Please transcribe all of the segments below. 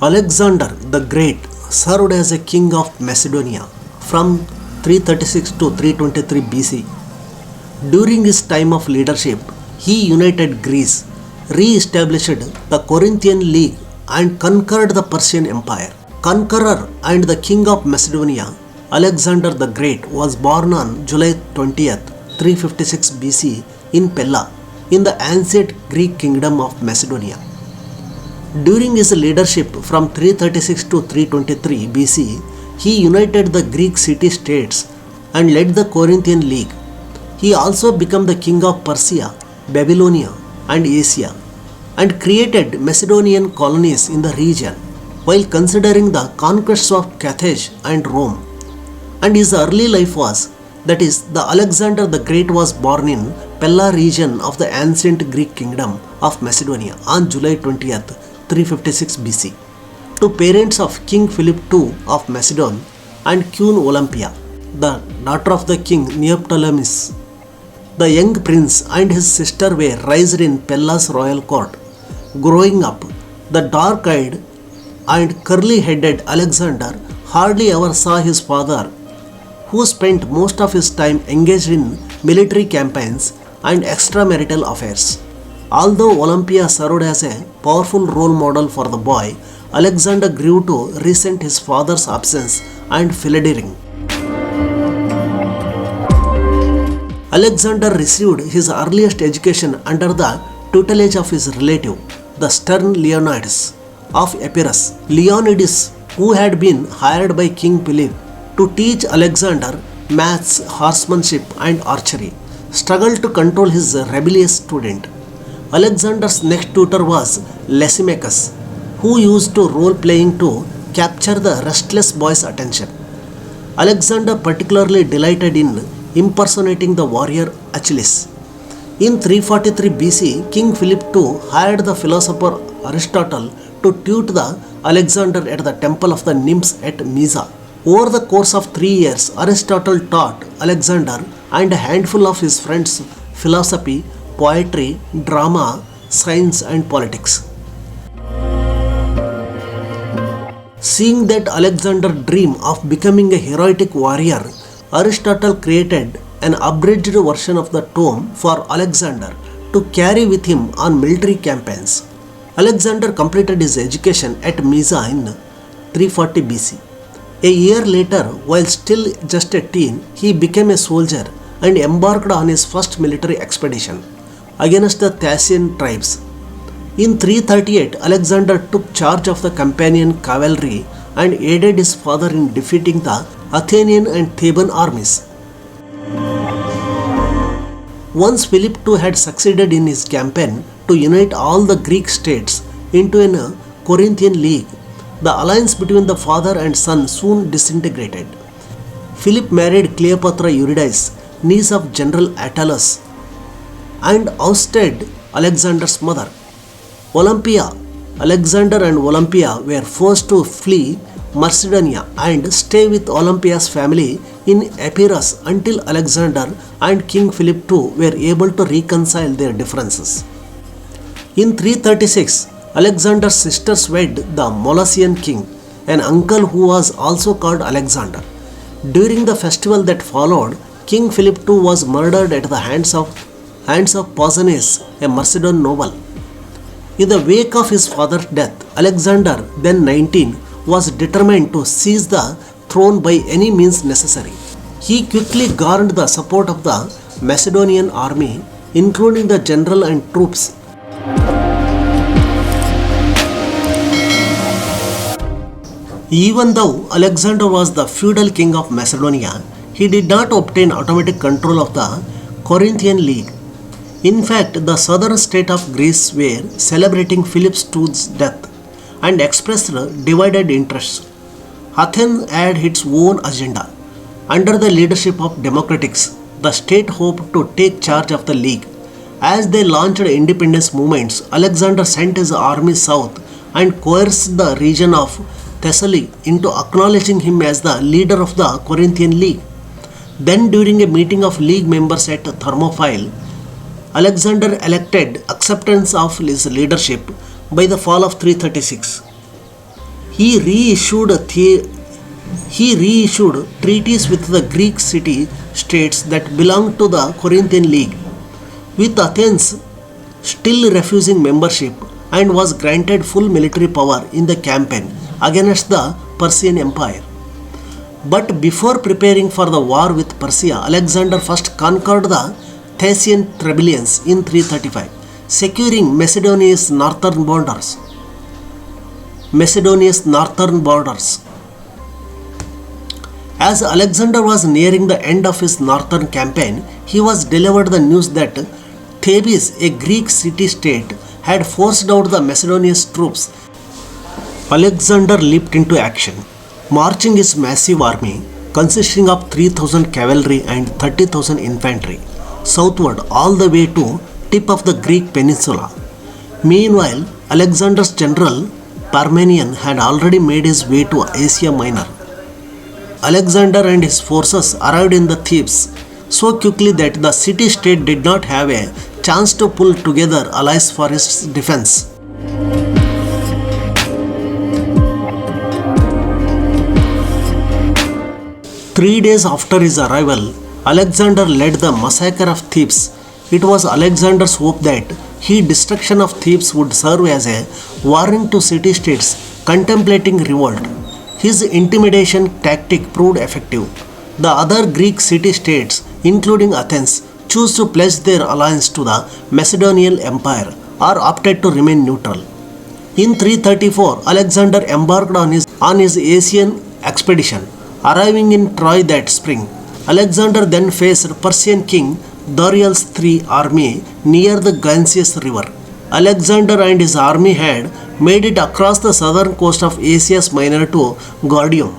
Alexander the Great served as a king of Macedonia from 336 to 323 BC. During his time of leadership, he united Greece, re-established the Corinthian League, and conquered the Persian Empire. Conqueror and the king of Macedonia, Alexander the Great was born on July 20th, 356 BC in Pella, in the ancient Greek kingdom of Macedonia. During his leadership from 336 to 323 BC, he united the Greek city-states and led the Corinthian League. He also became the king of Persia, Babylonia, and Asia, and created Macedonian colonies in the region, while considering the conquests of Carthage and Rome. And his early life was, that is, the Alexander the Great was born in Pella region of the ancient Greek kingdom of Macedonia on July 20th, 356 BC, to parents of King Philip II of Macedon and Queen Olympia, the daughter of the king Neoptolemus. The young prince and his sister were raised in Pella's royal court. Growing up, the dark-eyed and curly-headed Alexander hardly ever saw his father, who spent most of his time engaged in military campaigns and extramarital affairs. Although Olympia served as a powerful role model for the boy, Alexander grew to resent his father's absence and philandering. Alexander received his earliest education under the tutelage of his relative, the stern Leonidas of Epirus. Leonidas, who had been hired by King Philip to teach Alexander maths, horsemanship, and archery, struggled to control his rebellious student. Alexander's next tutor was Lysimachus, who used to role-playing to capture the restless boy's attention. Alexander particularly delighted in impersonating the warrior Achilles. In 343 BC, King Philip II hired the philosopher Aristotle to tutor the Alexander at the temple of the nymphs at Mysa. Over the course of 3 years, Aristotle taught Alexander and a handful of his friends philosophy, poetry, drama, science, and politics. Seeing that Alexander dreamed of becoming a heroic warrior, Aristotle created an abridged version of the tome for Alexander to carry with him on military campaigns. Alexander completed his education at Mysa in 340 BC. A year later, while still just a teen, he became a soldier and embarked on his first military expedition against the Thracian tribes. In 338, Alexander took charge of the Campanian cavalry and aided his father in defeating the Athenian and Theban armies. Once Philip II had succeeded in his campaign to unite all the Greek states into a Corinthian league, the alliance between the father and son soon disintegrated. Philip married Cleopatra Eurydice, niece of General Attalus, and ousted Alexander's mother. Alexander and Olympia were forced to flee Macedonia and stay with Olympia's family in Epirus until Alexander and King Philip II were able to reconcile their differences. In 336, Alexander's sisters wed the Molossian king, an uncle who was also called Alexander. During the festival that followed, King Philip II was murdered at the hands of Pausanias, a Macedonian noble. In the wake of his father's death, Alexander, then 19, was determined to seize the throne by any means necessary. He quickly garnered the support of the Macedonian army, including the general and troops. Even though Alexander was the feudal king of Macedonia, he did not obtain automatic control of the Corinthian League. In fact, the southern state of Greece were celebrating Philip II's death and expressed divided interests. Athens had its own agenda. Under the leadership of Democritus, the state hoped to take charge of the league. As they launched independence movements, Alexander sent his army south and coerced the region of Thessaly into acknowledging him as the leader of the Corinthian League. Then, during a meeting of league members at Thermopylae, Alexander elected acceptance of his leadership by the fall of 336. He reissued treaties with the Greek city-states that belonged to the Corinthian League, with Athens still refusing membership, and was granted full military power in the campaign against the Persian Empire. But before preparing for the war with Persia, Alexander first conquered the Thracian rebellions in 335, securing Macedonia's northern borders. As Alexander was nearing the end of his northern campaign, he was delivered the news that Thebes, a Greek city-state, had forced out the Macedonian troops. Alexander leaped into action, marching his massive army, consisting of 3,000 cavalry and 30,000 infantry, southward all the way to tip of the Greek peninsula. Meanwhile, Alexander's general Parmenion had already made his way to Asia Minor. Alexander and his forces arrived in the Thebes so quickly that the city-state did not have a chance to pull together allies for its defense. Three days after his arrival, Alexander led the massacre of Thebes. It was Alexander's hope that his destruction of Thebes would serve as a warning to city-states contemplating revolt. His intimidation tactic proved effective. The other Greek city-states, including Athens, chose to pledge their alliance to the Macedonian Empire or opted to remain neutral. In 334, Alexander embarked on his Asian expedition, arriving in Troy that spring. Alexander then faced Persian king Darius III army near the Ganges River. Alexander and his army had made it across the southern coast of Asia Minor to Gordium,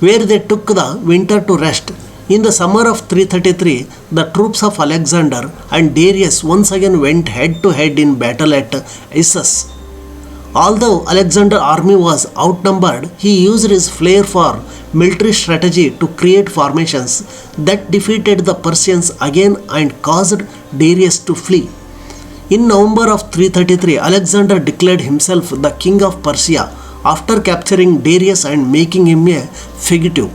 where they took the winter to rest. In the summer of 333, the troops of Alexander and Darius once again went head-to-head in battle at Issus. Although Alexander's army was outnumbered, he used his flair for military strategy to create formations that defeated the Persians again and caused Darius to flee. In November of 333, Alexander declared himself the king of Persia after capturing Darius and making him a fugitive.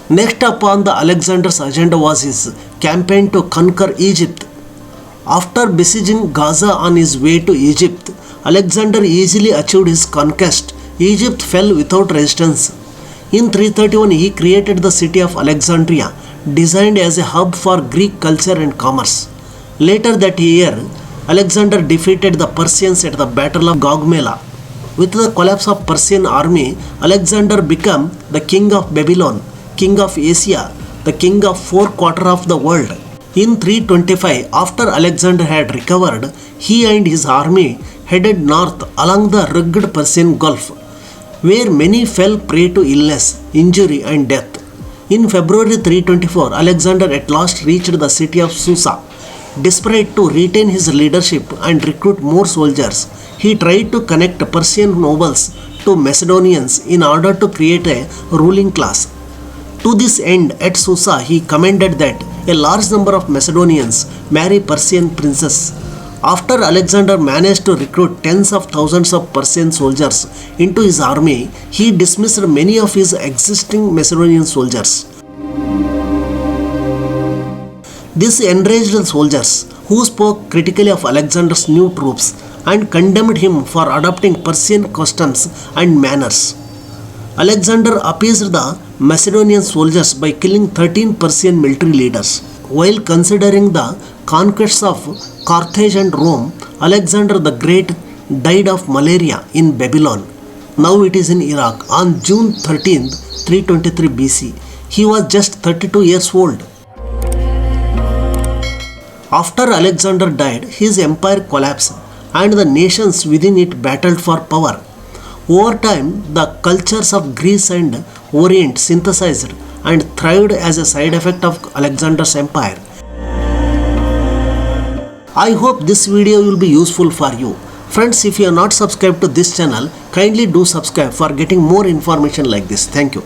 Next upon the Alexander's agenda was his campaign to conquer Egypt. After besieging Gaza on his way to Egypt, Alexander easily achieved his conquest. Egypt fell without resistance. In 331, he created the city of Alexandria, designed as a hub for Greek culture and commerce. Later that year, Alexander defeated the Persians at the Battle of Gaugamela. With the collapse of Persian army, Alexander became the king of Babylon, king of Asia, the king of four quarters of the world. In 325, after Alexander had recovered, he and his army headed north along the rugged Persian Gulf, where many fell prey to illness, injury and death. In February 324, Alexander at last reached the city of Susa. Desperate to retain his leadership and recruit more soldiers, he tried to connect Persian nobles to Macedonians in order to create a ruling class. To this end, at Susa, he commanded that a large number of Macedonians marry Persian princes. After Alexander managed to recruit tens of thousands of Persian soldiers into his army, he dismissed many of his existing Macedonian soldiers. This enraged the soldiers, who spoke critically of Alexander's new troops and condemned him for adopting Persian customs and manners. Alexander appeased the Macedonian soldiers by killing 13 Persian military leaders. While considering the conquests of Carthage and Rome, Alexander the Great died of malaria in Babylon. Now it is in Iraq on June 13, 323 BC. He was just 32 years old. After Alexander died, his empire collapsed and the nations within it battled for power. Over time, the cultures of Greece and Orient synthesized and thrived as a side effect of Alexander's empire. I hope this video will be useful for you. Friends, if you are not subscribed to this channel, kindly do subscribe for getting more information like this. Thank you.